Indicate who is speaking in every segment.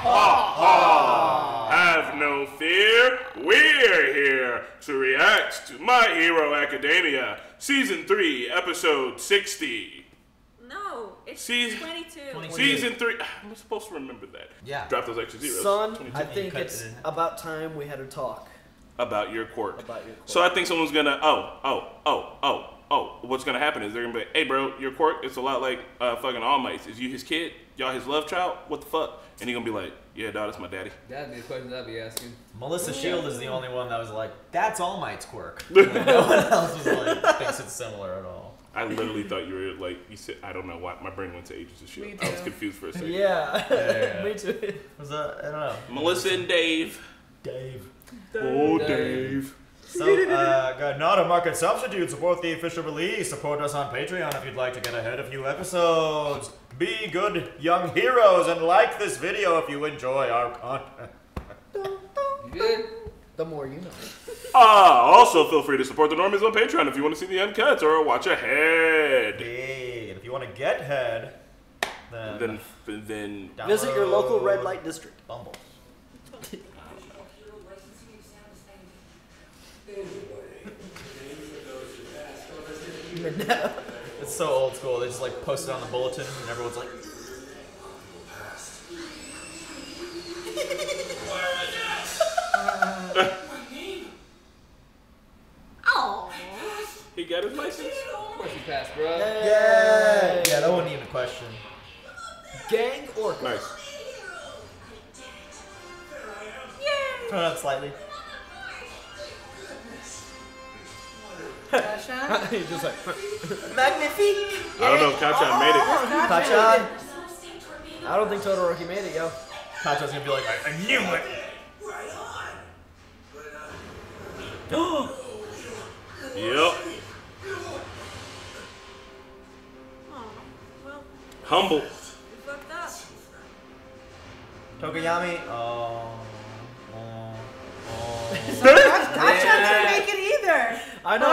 Speaker 1: ha, ha. Have no fear. We're here to react to My Hero Academia, Season 3, Episode 60.
Speaker 2: No, it's 22.
Speaker 1: Season 3. I'm supposed to remember that.
Speaker 3: Yeah.
Speaker 1: Drop those extra zeros.
Speaker 4: Son,
Speaker 1: 22.
Speaker 4: I think it's about time we had a talk.
Speaker 1: About your quirk.
Speaker 4: About your quirk.
Speaker 1: So I think someone's gonna, what's gonna happen is they're gonna be like, hey bro, your quirk, it's a lot like fucking All Might's. Is you his kid? Y'all his love child? What the fuck? And he gonna be like, yeah, dog, that's my daddy.
Speaker 5: That'd be the question I'd be asking.
Speaker 3: Melissa Shield is the only one that was like, that's All Might's quirk. Like, no one else was like, thinks it's similar at all.
Speaker 1: I literally thought you were like, you said, I don't know why, my brain went to Agents of S.H.I.E.L.D. I was confused for a second.
Speaker 4: Yeah. Me too.
Speaker 3: Was that, I don't know.
Speaker 1: Melissa and Dave.
Speaker 3: Dave.
Speaker 1: Oh, Dave.
Speaker 3: So, got not a market substitute. Support the official release. Support us on Patreon if you'd like to get ahead of new episodes. Be good young heroes and like this video if you enjoy our content.
Speaker 5: You good?
Speaker 4: The more you know.
Speaker 1: Also feel free to support the normies on Patreon if you want to see the uncuts or watch ahead.
Speaker 3: Big. And if you want to get head, then
Speaker 4: Visit your local red light district.
Speaker 3: Bumble. It's so old school. They just like post it on the bulletin and everyone's like,
Speaker 2: Oh.
Speaker 1: He got his license.
Speaker 5: Of course you passed, bro.
Speaker 3: yeah, that wasn't even a question.
Speaker 4: Gang or
Speaker 1: Nice.
Speaker 3: Turn it up slightly.
Speaker 4: He's just like,
Speaker 3: Magnifique.
Speaker 1: I don't know if Kachan made it.
Speaker 4: Kachan. I don't think Todoroki made it, yo.
Speaker 3: Kachan's gonna be like, I knew it.
Speaker 1: Yep.
Speaker 2: Oh, well,
Speaker 1: Humble.
Speaker 2: we fucked up.
Speaker 3: Tokoyami.
Speaker 6: Kachan didn't make it either.
Speaker 4: I know.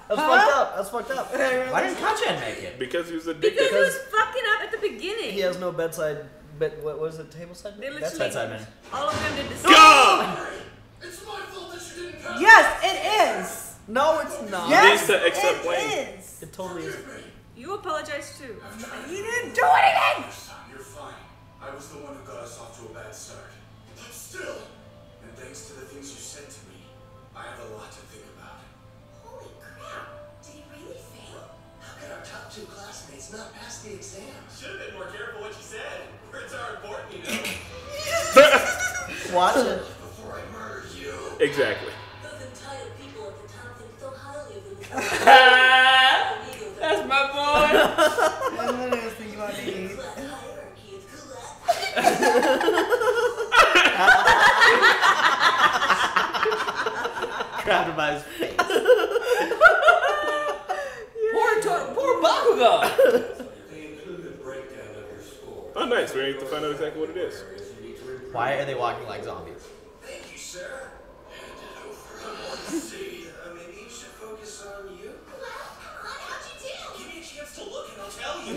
Speaker 4: That's fucked up. That's fucked up.
Speaker 3: Why didn't Kachan make it?
Speaker 1: Because he was addicted.
Speaker 2: Because he was fucking up at the beginning.
Speaker 4: He has no bedside. What was it? Table side?
Speaker 2: They literally,
Speaker 3: Bedside man.
Speaker 2: all of them did the same.
Speaker 1: Go!
Speaker 7: It's my fault that you didn't pass.
Speaker 6: Yes, it is.
Speaker 4: No, it's not.
Speaker 6: Yes,
Speaker 1: needs to accept blame.
Speaker 6: it is.
Speaker 4: It totally is.
Speaker 2: You apologize too.
Speaker 6: You didn't do anything.
Speaker 7: You're fine. I was the one who got us off to a bad start. But still, and thanks to the things you said to me, I have a lot to think about.
Speaker 8: Holy crap! Did he really fail?
Speaker 7: How could our top two classmates not pass the exam?
Speaker 9: Should have been more careful what you said. Words are important, you know.
Speaker 4: Watch it.
Speaker 7: Before I murder you.
Speaker 1: Exactly.
Speaker 8: Those entitled people at the top think so highly of themselves.
Speaker 5: That's my boy.
Speaker 6: That's what I was thinking about these.
Speaker 8: Class hierarchy is
Speaker 3: Grabbed him by his face.
Speaker 5: Poor Bakugan.
Speaker 7: They include a breakdown of your score.
Speaker 1: Oh, nice. We need to find out exactly what it is.
Speaker 3: Why are they walking like zombies?
Speaker 7: Thank you, sir. Hand it over. See, maybe you should focus on you.
Speaker 8: How'd you do?
Speaker 9: Give me a chance to look and I'll tell you.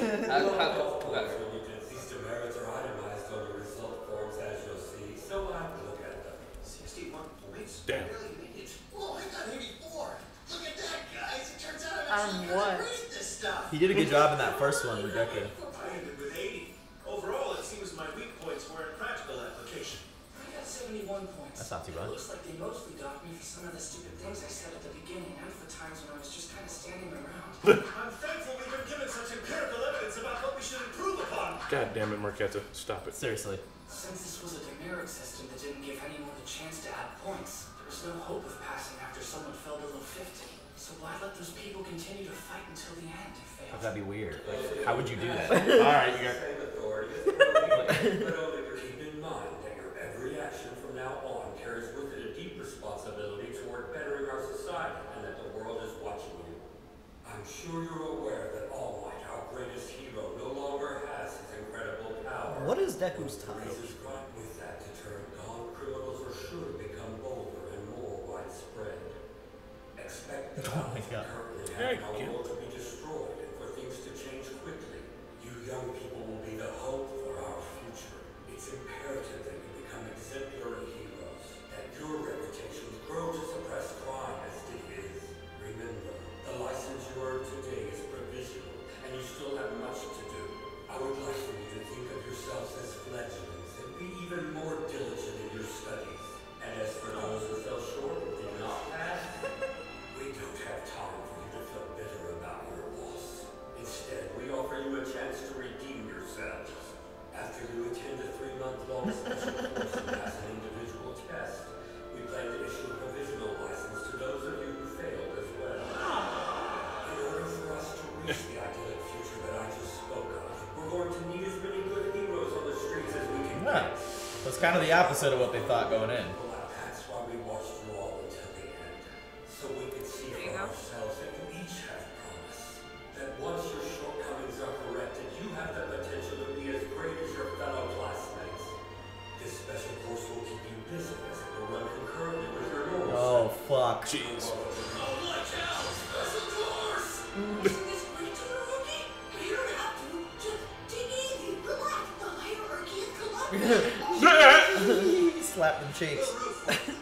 Speaker 7: These demerits are itemized on your result forms, as you'll see, so I have to look at them. 61 points?
Speaker 1: Damn.
Speaker 7: Really made it. Whoa, I got 84. Look at that, guys. It turns out I'm actually
Speaker 6: what?
Speaker 7: really great at this stuff.
Speaker 3: He did a good job in that first one, Rebecca.
Speaker 9: I ended with 80. Overall, it seems my weak points were in practical application.
Speaker 7: I got 71 points.
Speaker 3: That's not too bad.
Speaker 7: It looks like they mostly got me for some of the stupid things I said at the beginning and for times when I was just kind of standing around.
Speaker 9: I'm thankful we've been given such empirical evidence about what we should improve upon.
Speaker 1: God damn it, Marquetta. Stop it.
Speaker 3: Seriously.
Speaker 7: Since this was a demerit system that didn't give anyone the chance to add points, there was no hope of passing after someone fell below 50. So why let those people continue to fight until the end if they
Speaker 3: That'd be weird. Like, how would you do that? Alright, you got.
Speaker 7: But only keep in mind that your every action from now on carries with it a deep responsibility toward bettering our society and that the world is watching you. I'm sure you're aware that All Might, our greatest hero, no longer has his incredible power.
Speaker 4: What is Deku's tie?
Speaker 7: Reasons brought with that to turn gone criminals are sure to become bolder and more widespread. Expect the
Speaker 3: Oh my God.
Speaker 7: currently
Speaker 1: Hey,
Speaker 7: have our world to be destroyed and for things to change quickly. You young people will be the hope for our future. It's imperative that you become exemplary heroes, that your reputations grow to suppress crime as it is. Remember, the license you earned today is provisional, and you still have much to do. I would like for you to think of yourselves as fledglings and be even more diligent in your studies. And as for those who fell short and did not pass, we don't have time for you to feel bitter about your loss. Instead, we offer you a chance to redeem yourselves. After you attend a 3-month-long special course and pass an individual test, we plan to issue a provisional license to those of you who failed as well. In order for us to reach the idyllic future that I just spoke of, we're going to need as many good heroes on the streets as we can
Speaker 3: Yeah.
Speaker 7: get.
Speaker 3: That's kind of the opposite of what they thought going in.
Speaker 7: Well, that's why we watched you all until the end. So we could see
Speaker 2: There you
Speaker 7: for
Speaker 2: go.
Speaker 7: ourselves that you each have promise. That once your shortcomings are corrected, you have the potential to be as great as your fellow classmates. This special course will keep you busy as it will run concurrently with your normal
Speaker 3: Oh, fuck.
Speaker 1: Jeez.
Speaker 7: Oh, watch out! Special course!
Speaker 8: Isn't this great, Todoroki? You don't have to. Just take it easy. Relax. The hierarchy is collapsing.
Speaker 4: Slap them cheeks.
Speaker 7: Thank you.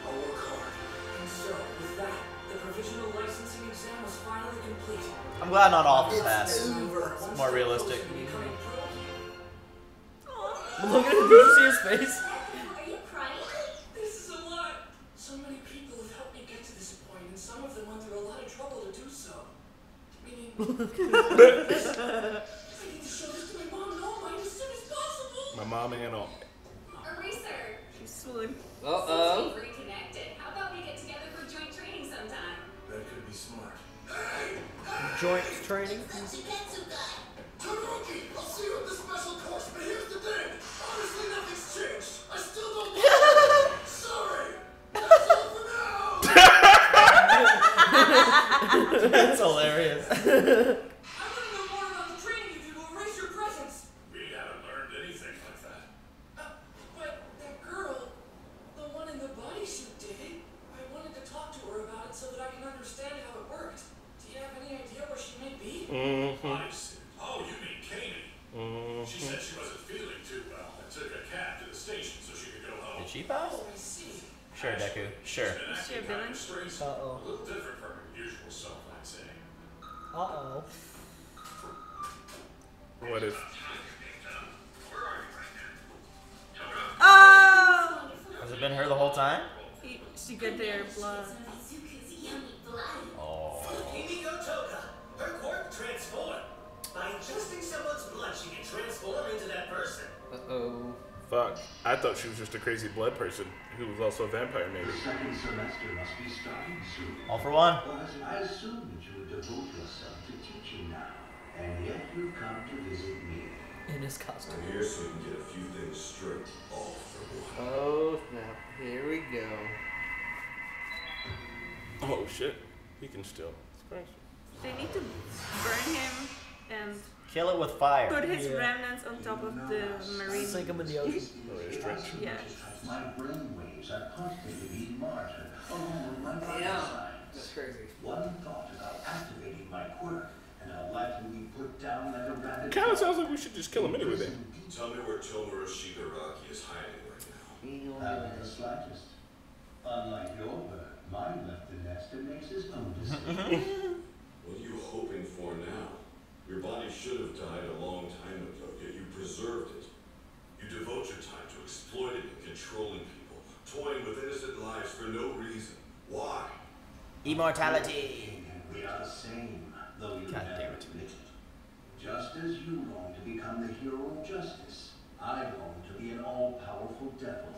Speaker 7: I'll work hard.
Speaker 10: And so, with that, the provisional licensing exam was finally complete.
Speaker 3: I'm glad not all of them passed.
Speaker 10: It's
Speaker 3: more realistic.
Speaker 4: Look at him. Did you see his face?
Speaker 8: Are you crying?
Speaker 10: This is a lot. So many people have helped me get to this point, and some of them went through a lot of trouble to do so. Meaning, I need to show this to my mom and all mine as soon as possible.
Speaker 1: My mom and all.
Speaker 8: Eraser.
Speaker 2: She's swoon.
Speaker 5: Uh-oh.
Speaker 8: Since we've reconnected, how about we get together for joint training sometime?
Speaker 9: That could be smart.
Speaker 4: Joint training.
Speaker 7: Todoroki, I'll see you at the special course, but here's the thing. Honestly, nothing's changed. I still don't like you. Sorry. That's all for now.
Speaker 3: That's hilarious.
Speaker 10: I want to know more about the training you do to erase your presence.
Speaker 9: We haven't learned anything like that.
Speaker 10: But that girl, the one in the bodysuit did it. I wanted to talk to her about it so that I can understand how it worked. Do you have any idea where she may be?
Speaker 9: I see. Oh, you mean Katie? She said she wasn't feeling too well and took a cab to the station so she could go home.
Speaker 3: Did she pass?
Speaker 10: Oh, I see.
Speaker 3: Sure, Deku. Sure.
Speaker 9: She's been
Speaker 2: Is she a
Speaker 9: acting kind
Speaker 2: villain?
Speaker 9: of strange.
Speaker 4: Uh-oh.
Speaker 9: A little different from her usual self, I'd say.
Speaker 4: Uh-oh.
Speaker 1: What if?
Speaker 2: Oh!
Speaker 3: Has it been her the whole time?
Speaker 2: She got their blood.
Speaker 8: Izuku's yummy blood.
Speaker 3: Oh.
Speaker 9: Himiko Toga. Her quirk transform. By ingesting someone's blood, she can transform into that person.
Speaker 5: Uh-oh.
Speaker 1: Fuck. I thought she was just a crazy blood person who was also a vampire, maybe.
Speaker 11: The second semester must be starting soon.
Speaker 3: All for one.
Speaker 11: But I assumed you would devote yourself to teaching now, and yet you've come to visit me.
Speaker 4: In his costume.
Speaker 7: I'm here so you can get a few things straight, all for one.
Speaker 5: Oh, snap. Here we go.
Speaker 1: Oh shit. He can still. It's crazy.
Speaker 2: They need to burn him and
Speaker 3: Kill it with fire.
Speaker 2: put his
Speaker 4: Yeah.
Speaker 2: remnants on top of the marine.
Speaker 4: Sink him in the ocean.
Speaker 1: Very strange.
Speaker 2: Yeah.
Speaker 11: My brainwaves are constantly being martyred, along with my body
Speaker 5: Damn.
Speaker 11: signs.
Speaker 5: That's crazy.
Speaker 11: One thought about activating my quirk, and I'll likely be put down like a rabbit.
Speaker 1: Kind of sounds like we should just kill him anyway then.
Speaker 7: Tell me where Tomura Shigaraki is hiding right now.
Speaker 11: Not the slightest. Unlike your bird, mine left the nest and makes his own decisions.
Speaker 7: What are you hoping for now? Your body should have died a long time ago, yet you preserved it. You devote your time to exploiting and controlling people, toying with innocent lives for no reason. Why?
Speaker 3: Immortality.
Speaker 11: We are the same, though you
Speaker 3: God
Speaker 11: never
Speaker 3: damn it.
Speaker 11: admit it. Just as you long to become the hero of justice, I long to be an all-powerful devil.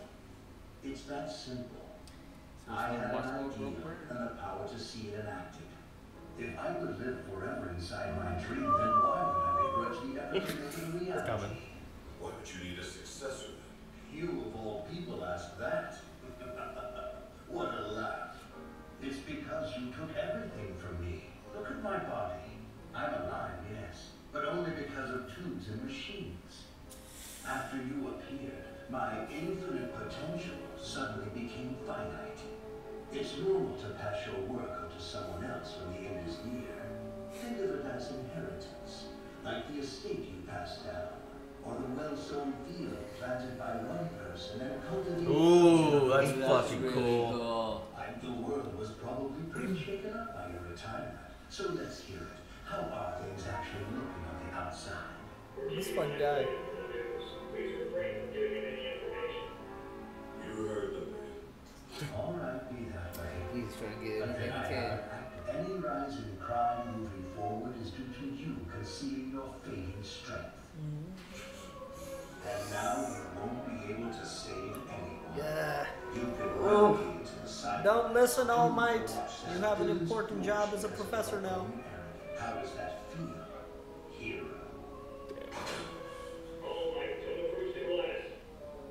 Speaker 11: It's that simple. I had an idea and the power to see it enacted. If I could live forever inside my dream, then why would I begrudge the effort to make it a reality?
Speaker 3: coming.
Speaker 7: Why would you need a successor then?
Speaker 11: You of all people ask that. What a laugh. It's because you took everything from me. Look at my body. I'm alive, yes, but only because of tubes and machines. After you appeared, my infinite potential suddenly became finite. It's normal to pass your work on to someone else when the end is near. Think of it as inheritance, like the estate you passed down, or the well-sown and then coated in
Speaker 3: Ooh, that's
Speaker 5: That's
Speaker 3: fucking
Speaker 5: really
Speaker 3: cool.
Speaker 11: The world was probably pretty shaken up by your retirement. So let's hear it. How are things actually looking on the outside?
Speaker 4: This fun guy.
Speaker 9: You heard the man.
Speaker 11: All right, be that way.
Speaker 5: He's trying to get
Speaker 11: But
Speaker 5: everything
Speaker 11: then
Speaker 5: he
Speaker 11: I
Speaker 5: can.
Speaker 11: have any rise in crime moving forward is due to you concealing your fading strength. And now you won't be able to save anyone.
Speaker 4: Yeah.
Speaker 11: You've been relegated to the side.
Speaker 4: Don't listen, All Might. You have an important job as a professor now.
Speaker 11: How does that feel, hero?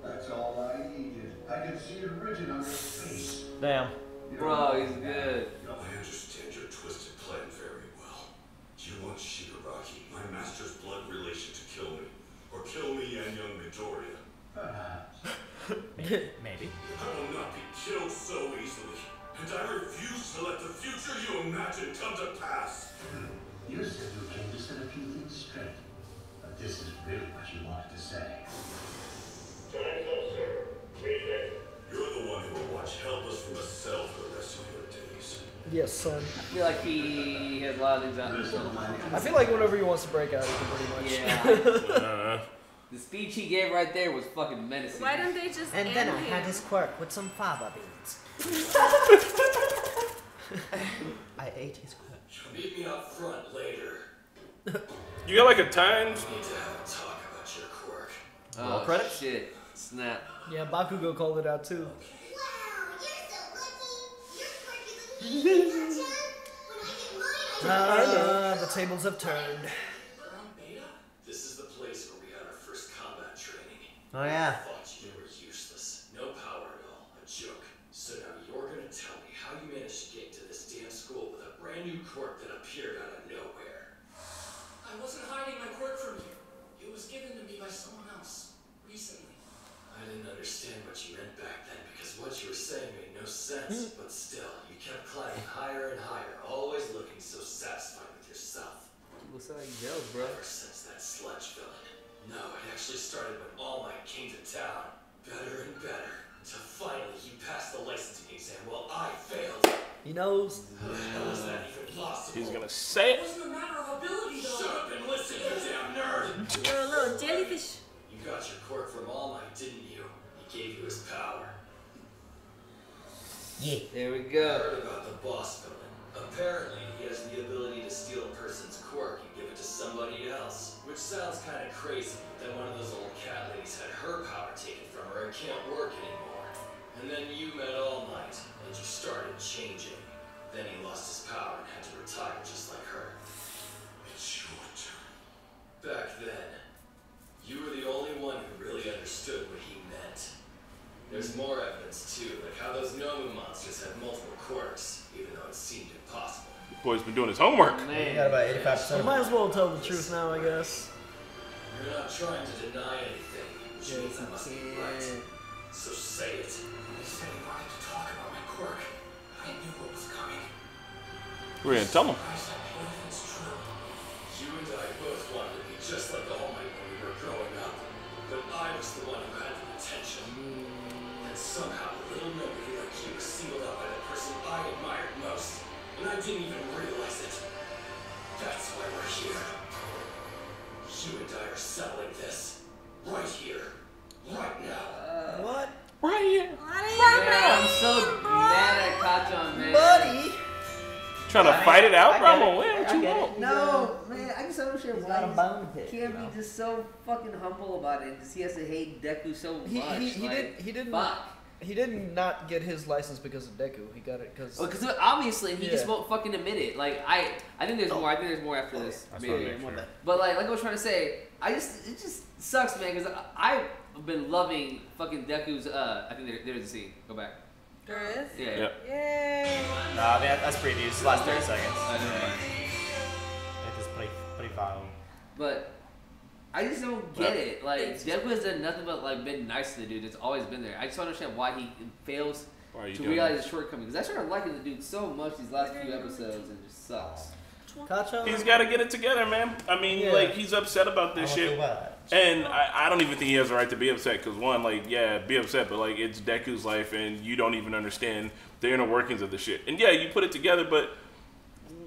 Speaker 11: That's all I needed. I can see it written on your face.
Speaker 3: Damn.
Speaker 5: Bro, he's good.
Speaker 9: I understand your twisted plan very well. You want Shigaraki, my master's blood relation, to kill me. Or kill me and young Midoriya.
Speaker 11: Perhaps.
Speaker 3: Maybe.
Speaker 9: I will not be killed so easily. And I refuse to let the future you imagine come to pass.
Speaker 11: You said you came to set a few things straight. But this is really what you wanted to say.
Speaker 9: You're the one who will watch helpless from a cell for the rest of your days.
Speaker 4: Yes, son.
Speaker 5: I feel like he has a lot of things out in his
Speaker 4: I feel like whenever he wants to break out, he can pretty much.
Speaker 5: Yeah. The speech he gave right there was fucking menacing.
Speaker 2: Why don't they just
Speaker 4: And
Speaker 2: end
Speaker 4: then I
Speaker 2: him?
Speaker 4: had his quirk with some fava beans. I ate his quirk.
Speaker 7: Meet me up front later.
Speaker 1: You got like a time?
Speaker 7: We need to have a talk about your quirk.
Speaker 5: Oh,
Speaker 3: credit?
Speaker 5: shit. Snap.
Speaker 4: Yeah, Bakugo called it out too. The tables have turned.
Speaker 7: This is the place where we had our first combat training.
Speaker 3: Oh yeah.
Speaker 7: I thought you were useless. No power at all. A joke. So now you're gonna tell me how you managed to get into this damn school with a brand new quirk that appeared out of nowhere.
Speaker 10: I wasn't hiding my quirk from you. It was given to me by someone else recently.
Speaker 7: I didn't understand what you meant back then because what you were saying made no sense, but still, you kept climbing higher and higher, always looking so satisfied with yourself.
Speaker 5: Looks like jealous, bro.
Speaker 7: Ever since that sludge villain. No, it actually started when All Might came to town. Better and better, until finally he passed the licensing exam while I failed.
Speaker 4: He knows.
Speaker 7: How the hell is that even possible?
Speaker 1: He's gonna say it.
Speaker 10: It wasn't a matter of ability, though.
Speaker 7: Shut up and listen, you damn nerd!
Speaker 2: You're a little jellyfish.
Speaker 7: You got your quirk from All Might, didn't you? He gave you his power.
Speaker 5: Yeah. There we
Speaker 7: I
Speaker 5: go.
Speaker 7: heard about the boss villain. Apparently, he has the ability to steal a person's quirk and give it to somebody else. Which sounds kind of crazy, but then one of those old cat ladies had her power taken from her and can't work anymore. And then you met All Might, and you started changing. Then he lost his power and had to retire just like her.
Speaker 9: It's your turn.
Speaker 7: Back then, you were the only one who really understood what he meant. There's more evidence too, like how those Nomu monsters have multiple quirks, even though it seemed impossible.
Speaker 1: Boy's been doing his homework.
Speaker 3: You got about 85%.
Speaker 4: You might as well tell the truth now, I guess.
Speaker 7: You're not trying to deny anything, which means that must be right. So say it.
Speaker 10: He said he wanted to talk about my quirk. I knew what was coming.
Speaker 1: We're gonna tell him.
Speaker 10: I said everything's true.
Speaker 7: You and I both wanted to be just like All Might when we were growing up, but I was the one who had the potential. And somehow a little nobody like you was singled out by the person I admired most, and I didn't even realize it. That's why we're here. You and I are settling this. Right here. Right now.
Speaker 4: What?
Speaker 1: Right here.
Speaker 5: Yeah, I'm so mad at Kachan, man.
Speaker 4: Buddy!
Speaker 1: Trying to fight it out,
Speaker 5: I
Speaker 1: bro.
Speaker 5: get it.
Speaker 1: Well, what
Speaker 5: I
Speaker 1: you
Speaker 5: get it.
Speaker 1: want?
Speaker 5: No, man, I just don't understand
Speaker 4: He's
Speaker 5: why
Speaker 4: got a bone to pick,
Speaker 5: he
Speaker 4: you
Speaker 5: can't
Speaker 4: know?
Speaker 5: be just so fucking humble about it. Just he has to hate Deku so much.
Speaker 4: He didn't.
Speaker 5: Fuck.
Speaker 4: He didn't not get his license because of Deku. He got it because.
Speaker 5: Well, because obviously he just
Speaker 4: Yeah.
Speaker 5: won't fucking admit it. Like I think there's more. I think there's more after this.
Speaker 1: That's
Speaker 5: Maybe.
Speaker 1: what I make sure.
Speaker 5: But like I was trying to say, it just sucks, man. Because I've been loving fucking Deku's. I think there's a scene. Go back.
Speaker 2: There is?
Speaker 5: Yeah.
Speaker 1: Yep.
Speaker 2: Yay!
Speaker 3: Nah, man, that's previews. Last 30 seconds.
Speaker 5: I know.
Speaker 3: It is pretty violent.
Speaker 5: But I just don't get it. Like Deku has done nothing but like been nice to the dude. It's always been there. I just don't understand why he fails
Speaker 1: Why are you
Speaker 5: to
Speaker 1: doing
Speaker 5: realize his shortcomings. I started liking the dude so much these last few episodes, and it just sucks.
Speaker 4: Kacha?
Speaker 1: He's got to get it together, man. I mean,
Speaker 4: Yeah.
Speaker 1: like, he's upset about this shit. And I don't even think he has the right to be upset because, one, like, yeah, be upset, but, like, it's Deku's life and you don't even understand the inner workings of the shit. And, yeah, you put it together, but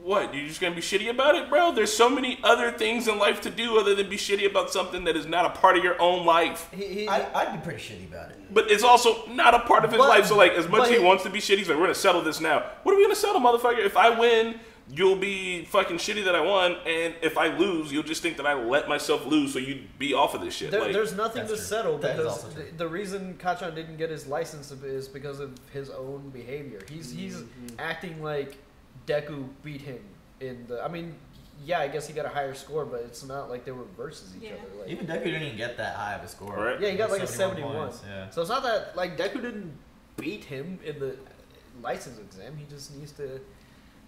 Speaker 1: what? You're just going to be shitty about it, bro? There's so many other things in life to do other than be shitty about something that is not a part of your own life.
Speaker 3: I'd be pretty shitty about it.
Speaker 1: But it's also not a part of his life. So, like, as much as he
Speaker 4: but-
Speaker 1: wants to be shitty, he's like, we're going to settle this now. What are we going to settle, motherfucker? If I win, you'll be fucking shitty that I won, and if I lose, you'll just think that I let myself lose, so you'd be off of this shit. Like,
Speaker 4: There's nothing to
Speaker 3: That's true.
Speaker 4: settle
Speaker 3: That is
Speaker 4: because
Speaker 3: also true.
Speaker 4: the reason Kachan didn't get his license is because of his own behavior. He's acting like Deku beat him in the. I mean, yeah, I guess he got a higher score, but it's not like they were versus each other. Like,
Speaker 3: Even Deku didn't even get that high of a score.
Speaker 1: Right.
Speaker 4: yeah, he got like a 71.
Speaker 3: points, yeah.
Speaker 4: So it's not that like Deku didn't beat him in the license exam. He just needs to.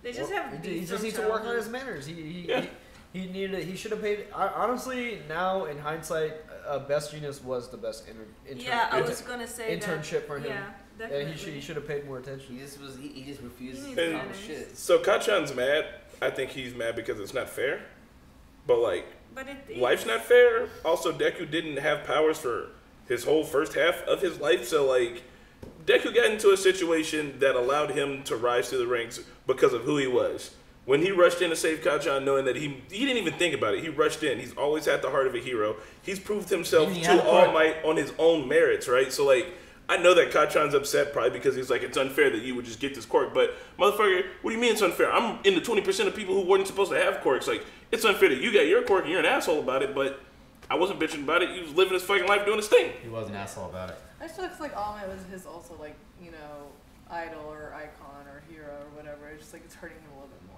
Speaker 2: They just have
Speaker 4: He
Speaker 2: beef
Speaker 4: just
Speaker 2: from
Speaker 4: needs to work on
Speaker 2: childhood.
Speaker 4: his manners. He
Speaker 1: Yeah.
Speaker 4: He should have paid. Honestly, now in hindsight, Best Genius was the best
Speaker 2: Yeah, I was gonna say
Speaker 4: internship for him.
Speaker 2: Yeah,
Speaker 4: And
Speaker 2: definitely.
Speaker 4: he should have paid more attention.
Speaker 5: He just refused
Speaker 2: He
Speaker 5: to
Speaker 2: needs
Speaker 5: do
Speaker 2: manners.
Speaker 5: shit.
Speaker 1: So Kachan's mad. I think he's mad because it's not fair. But, like,
Speaker 2: But it
Speaker 1: life's not fair. Also, Deku didn't have powers for his whole first half of his life. So, like, Deku got into a situation that allowed him to rise through the ranks because of who he was. When he rushed in to save Kachan, knowing that he didn't even think about it. He rushed in. He's always had the heart of a hero. He's proved himself
Speaker 3: He
Speaker 1: to
Speaker 3: had
Speaker 1: All
Speaker 3: heart.
Speaker 1: Might on his own merits, right? So, like, I know that Kachan's upset probably because he's like, it's unfair that you would just get this quirk. But, motherfucker, what do you mean it's unfair? I'm in the 20% of people who weren't supposed to have quirks. Like, it's unfair that you got your quirk and you're an asshole about it, but I wasn't bitching about it. He was living his fucking life doing his thing.
Speaker 3: He was an asshole about it.
Speaker 12: I just feel like All Might was his also like, you know, idol or icon or hero or whatever. It's just like it's hurting him a little bit more.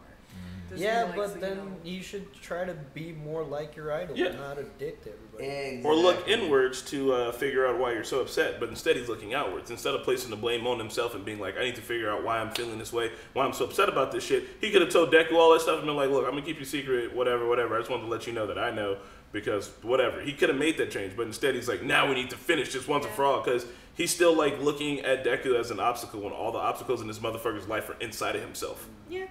Speaker 12: Does
Speaker 4: Yeah,
Speaker 12: he, like,
Speaker 4: but
Speaker 12: so, you
Speaker 4: then
Speaker 12: know-
Speaker 4: you should try to be more like your idol,
Speaker 1: Yeah.
Speaker 4: not a dick to everybody.
Speaker 1: Or look inwards to figure out why you're so upset, but instead he's looking outwards. Instead of placing the blame on himself and being like, I need to figure out why I'm feeling this way, why I'm so upset about this shit, he could have told Deku all that stuff and been like, look, I'm going to keep you secret, whatever. I just wanted to let you know that I know because whatever. He could have made that change, but instead he's like, now we need to finish this once and for all because he's still like looking at Deku as an obstacle when all the obstacles in this motherfucker's life are inside of himself.
Speaker 2: Yeah,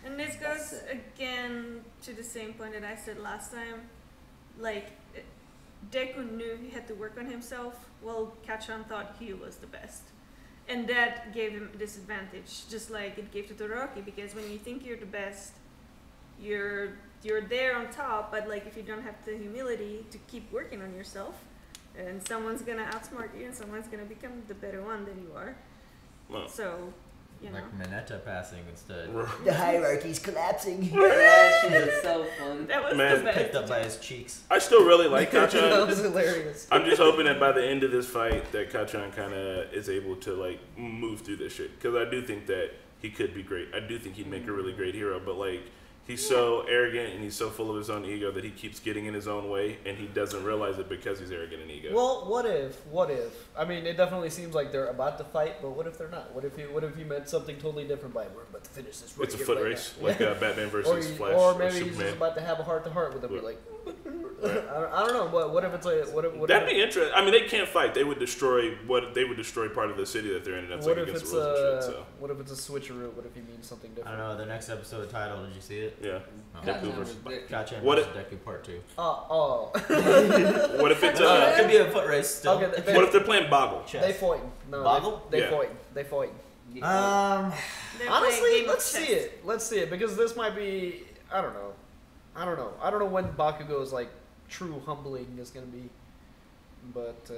Speaker 2: and this goes again to the same point that I said last time. Like, Deku knew he had to work on himself. Well, Kachan thought he was the best, and that gave him a disadvantage, just like it gave to Todoroki. Because when you think you're the best, you're there on top. But like, if you don't have the humility to keep working on yourself, and someone's gonna outsmart you, and someone's gonna become the better one than you are.
Speaker 1: Well,
Speaker 2: So, you know.
Speaker 3: Like Mineta passing instead.
Speaker 4: The hierarchy's collapsing.
Speaker 5: That shit is so fun.
Speaker 2: That was
Speaker 1: Man,
Speaker 2: the best.
Speaker 3: Picked up by his cheeks.
Speaker 1: I still really like
Speaker 4: That
Speaker 1: Kachan.
Speaker 4: was hilarious.
Speaker 1: I'm just hoping that by the end of this fight, that Kachan kind of is able to like move through this shit. Because I do think that he could be great. I do think he'd make a really great hero. But like, he's so arrogant and he's so full of his own ego that he keeps getting in his own way, and he doesn't realize it because he's arrogant and ego.
Speaker 4: Well, what if? I mean, it definitely seems like they're about to fight, but what if they're not? What if he meant something totally different by we're about to finish this right
Speaker 1: It's a
Speaker 4: here,
Speaker 1: foot
Speaker 4: right
Speaker 1: race,
Speaker 4: now.
Speaker 1: like Batman versus Flash
Speaker 4: or
Speaker 1: or
Speaker 4: maybe he's
Speaker 1: Superman.
Speaker 4: just about to have a heart-to-heart with them. Be
Speaker 1: Look.
Speaker 4: like, I don't know. What if it's a what
Speaker 1: That'd
Speaker 4: if,
Speaker 1: be interesting. I mean, they can't fight. They would destroy part of the city that they're in, and that's
Speaker 4: what
Speaker 1: like
Speaker 4: if
Speaker 1: against
Speaker 4: it's
Speaker 1: the rules and shit.
Speaker 4: a
Speaker 1: So
Speaker 4: what if it's a switcheroo? What if he means something
Speaker 3: I
Speaker 4: different?
Speaker 3: don't know. The next episode title, did you see it?
Speaker 1: yeah,
Speaker 3: Oh.
Speaker 1: Deku versus.
Speaker 3: Gotcha.
Speaker 1: What
Speaker 3: versus Deku Part 2.
Speaker 4: Oh,
Speaker 1: What if it's
Speaker 3: It could be a foot race still.
Speaker 4: okay.
Speaker 1: what if they're playing Boggle?
Speaker 4: They fighting? No,
Speaker 3: Boggle?
Speaker 4: They
Speaker 1: Yeah.
Speaker 4: fighting. They fighting.
Speaker 2: They're playing
Speaker 4: Honestly,
Speaker 2: game of
Speaker 4: let's see
Speaker 2: chess.
Speaker 4: it. Let's see it because this might be. I don't know. I don't know when Bakugo's like true humbling is gonna be, but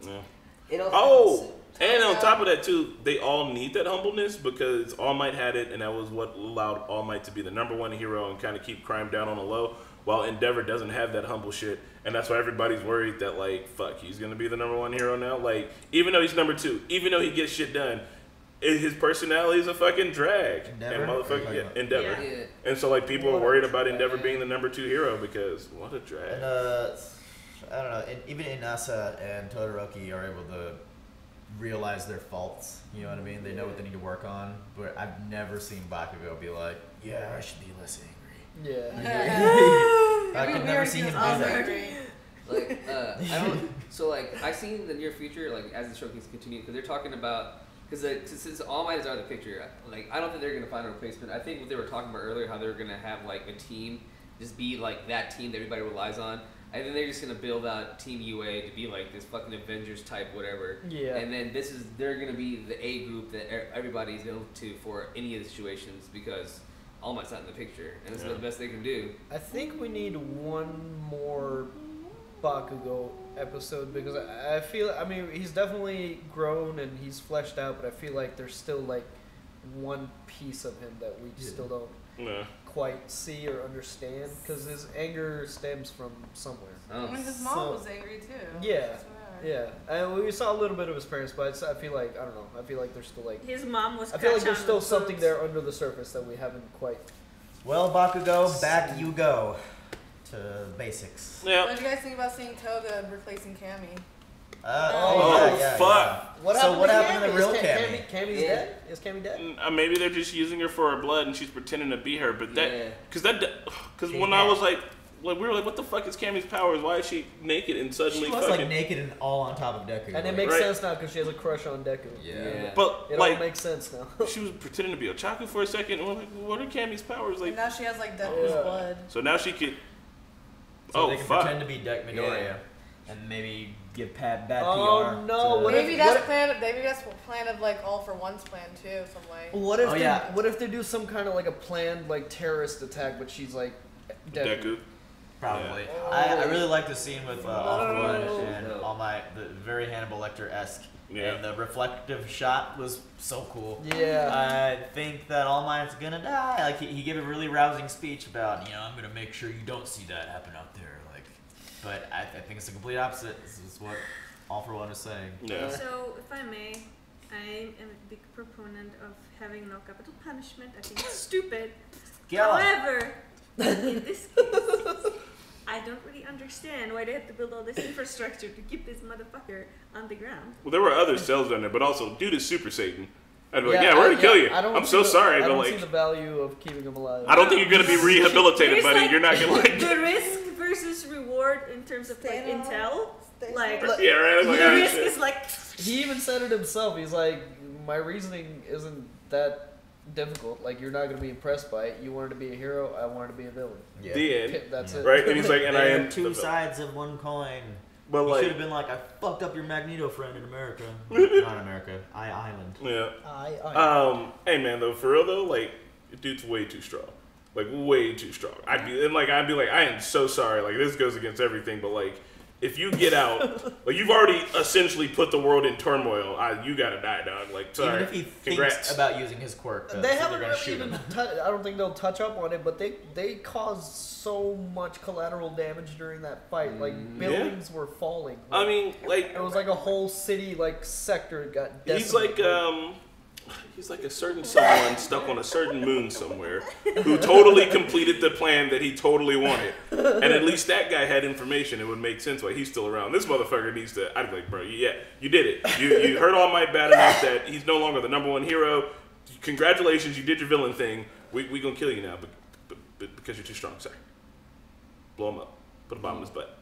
Speaker 1: Yeah. Oh, and on top of that too, they all need that humbleness because All Might had it, and that was what allowed All Might to be the #1 hero and kind of keep crime down on the low. While Endeavor doesn't have that humble shit, and that's why everybody's worried that like, fuck, he's gonna be the #1 hero now. Like, even though he's #2, even though he gets shit done, his personality is a fucking drag.
Speaker 3: Endeavor?
Speaker 1: And motherfucker, yeah, Endeavor.
Speaker 5: Yeah.
Speaker 1: And so like people are
Speaker 4: What a
Speaker 1: worried about Endeavor
Speaker 5: drag.
Speaker 1: being the #2 hero because what a drag.
Speaker 3: And I don't know. And even Inasa and Todoroki are able to realize their faults. You know what I mean? They know what they need to work on. But I've never seen Bakugo be like, "Yeah, I should be less angry."
Speaker 4: yeah.
Speaker 3: I could never see him do that.
Speaker 5: Like, I don't. So like, I see in the near future, like as the show keeps continuing, because they're talking about Because since All Might is out of the picture, like I don't think they're gonna find a replacement. I think what they were talking about earlier, how they were gonna have like a team, just be like that team that everybody relies on. I think they're just gonna build out Team UA to be like this fucking Avengers type whatever.
Speaker 4: Yeah.
Speaker 5: And then they're gonna be the A group that everybody's gonna look to for any of the situations because All Might's not in the picture, and it's the best they can do.
Speaker 4: I think we need one more Bakugo episode because I feel, I mean, he's definitely grown and he's fleshed out, but I feel like there's still like one piece of him that we still don't quite see or understand because his anger stems from somewhere.
Speaker 12: I mean, his mom was angry too.
Speaker 4: Yeah. Yeah, and we saw a little bit of his parents, but I feel like, I don't know, I feel like there's still like...
Speaker 2: His mom was
Speaker 4: I feel like there's
Speaker 2: Kacchan
Speaker 4: still
Speaker 2: with
Speaker 4: something
Speaker 2: boobs.
Speaker 4: there under the surface that we haven't quite...
Speaker 3: Well, Bakugo, back you go to basics.
Speaker 12: What did you guys think about seeing Toga replacing Cammy?
Speaker 3: Fuck.
Speaker 4: What
Speaker 3: So
Speaker 4: happened
Speaker 3: what
Speaker 4: to
Speaker 3: happened to the real
Speaker 4: Cammy?
Speaker 3: Cammy?
Speaker 4: Cammy's dead? Is Cammy dead?
Speaker 1: Maybe they're just using her for her blood and she's pretending to be her. But that, because when
Speaker 3: Yeah.
Speaker 1: I was like, we were like, what the fuck is Cammy's powers? Why is she naked and suddenly
Speaker 3: She was
Speaker 1: fucking
Speaker 3: like naked and all on top of Deku.
Speaker 4: And it makes sense now because she has a crush on Deku.
Speaker 3: Yeah.
Speaker 1: But
Speaker 4: it
Speaker 1: like,
Speaker 4: all makes sense now.
Speaker 1: she was pretending to be Ochaku for a second, and we're like, what are Cammy's powers? Like,
Speaker 12: And now she has like Deku's blood.
Speaker 1: so now she could.
Speaker 3: So
Speaker 1: oh
Speaker 3: they can
Speaker 1: fuck!
Speaker 3: pretend to be Deck Midoriya and maybe give Pat bad
Speaker 4: Oh,
Speaker 3: PR.
Speaker 4: no,
Speaker 3: to-
Speaker 4: what
Speaker 12: Maybe that's plan of like All for One's plan too, some way.
Speaker 4: What if what if they do some kind of like a planned like terrorist attack, but she's like
Speaker 1: Deku?
Speaker 3: Probably.
Speaker 4: Yeah.
Speaker 3: I really like the scene with All for One
Speaker 4: No.
Speaker 3: and All Might, the very Hannibal Lecter-esque.
Speaker 1: Yeah.
Speaker 3: And the reflective shot was so cool.
Speaker 4: Yeah.
Speaker 3: I think that All Might's gonna die. Like he gave a really rousing speech about, I'm gonna make sure you don't see that happen out there. Like, but I think it's the complete opposite. This is what All for One is saying.
Speaker 1: Yeah.
Speaker 2: So, if I may, I am a big proponent of having no capital punishment. I think it's stupid.
Speaker 3: Go on.
Speaker 2: However, in this case, I don't really understand why they had to build all this infrastructure to keep this motherfucker on the ground.
Speaker 1: Well, there were other cells down there, but also, dude is Super Satan. I'd be like, we're gonna kill you. I'm so sorry,
Speaker 4: I
Speaker 1: but
Speaker 4: don't
Speaker 1: like,
Speaker 4: see the value of keeping him alive.
Speaker 1: I don't think you're gonna be rehabilitated,
Speaker 2: There's,
Speaker 1: buddy.
Speaker 2: like,
Speaker 1: You're not gonna like.
Speaker 2: the risk versus reward in terms of like intel. Like,
Speaker 1: Yeah, right. Like,
Speaker 2: the
Speaker 1: alright,
Speaker 2: risk
Speaker 1: shit.
Speaker 2: is like.
Speaker 4: He even said it himself. He's like, my reasoning isn't that difficult. Like, you're not going to be impressed by it. You wanted to be a hero. I wanted to be a villain.
Speaker 3: Yeah.
Speaker 1: The end.
Speaker 4: That's it.
Speaker 1: Right? And he's like, and I
Speaker 3: They're
Speaker 1: am
Speaker 3: two sides of one coin.
Speaker 1: But
Speaker 3: you
Speaker 1: like-
Speaker 3: should have been like, I fucked up your Magneto friend in America. Not America. Island.
Speaker 1: Yeah. Hey man, though, for real though, like, dude's way too strong. Like, way too strong. I'd be like, I am so sorry. Like, this goes against everything, but like, if you get out, like, you've already essentially put the world in turmoil. You gotta die, dog. Like, sorry.
Speaker 3: Even if he
Speaker 1: Congrats.
Speaker 3: thinks about using his quirk,
Speaker 4: They
Speaker 3: they're
Speaker 4: haven't
Speaker 3: gonna
Speaker 4: really
Speaker 3: shoot
Speaker 4: even.
Speaker 3: him.
Speaker 4: I don't think they'll touch up on it, but they caused so much collateral damage during that fight. Like buildings were falling.
Speaker 1: I mean, like,
Speaker 4: it was like a whole city like sector got
Speaker 1: he's
Speaker 4: decimated.
Speaker 1: like he's like a certain someone stuck on a certain moon somewhere who totally completed the plan that he totally wanted. And at least that guy had information. It would make sense why he's still around. This motherfucker needs to. I'd be like, bro, yeah, you did it. You hurt All Might bad enough that he's no longer the #1 hero. Congratulations, you did your villain thing. We gonna kill you now, but because you're too strong. Sorry. Blow him up. Put a bomb in his butt.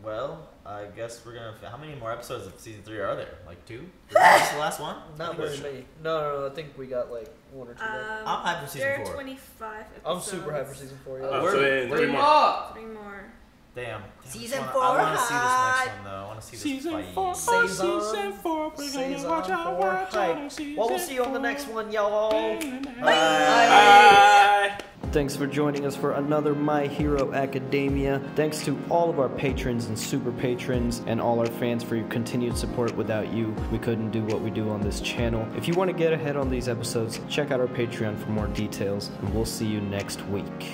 Speaker 3: Well, I guess we're gonna. How many more episodes of season 3 are there? Like 2? Is this the last one?
Speaker 4: Not very many. No. I think we got like 1 or 2 left.
Speaker 3: I'm hyped for season
Speaker 2: There are
Speaker 3: 4.
Speaker 2: 25 episodes.
Speaker 4: I'm super hyped for season 4. Yeah.
Speaker 1: So then 3 more.
Speaker 2: 3 more.
Speaker 3: Damn.
Speaker 6: Season
Speaker 3: I
Speaker 6: 4
Speaker 3: wanna see this
Speaker 6: hot.
Speaker 3: next one though. I wanna see this
Speaker 1: Season
Speaker 3: fight.
Speaker 1: 4. Season 4. We're
Speaker 4: Season
Speaker 1: gonna watch out.
Speaker 4: 4
Speaker 1: Watch
Speaker 4: hype.
Speaker 1: out.
Speaker 4: Well, we'll see you on the next one, y'all.
Speaker 1: Bye.
Speaker 4: Thanks for joining us for another My Hero Academia. Thanks to all of our patrons and super patrons and all our fans for your continued support. Without you, we couldn't do what we do on this channel. If you want to get ahead on these episodes, check out our Patreon for more details, and we'll see you next week.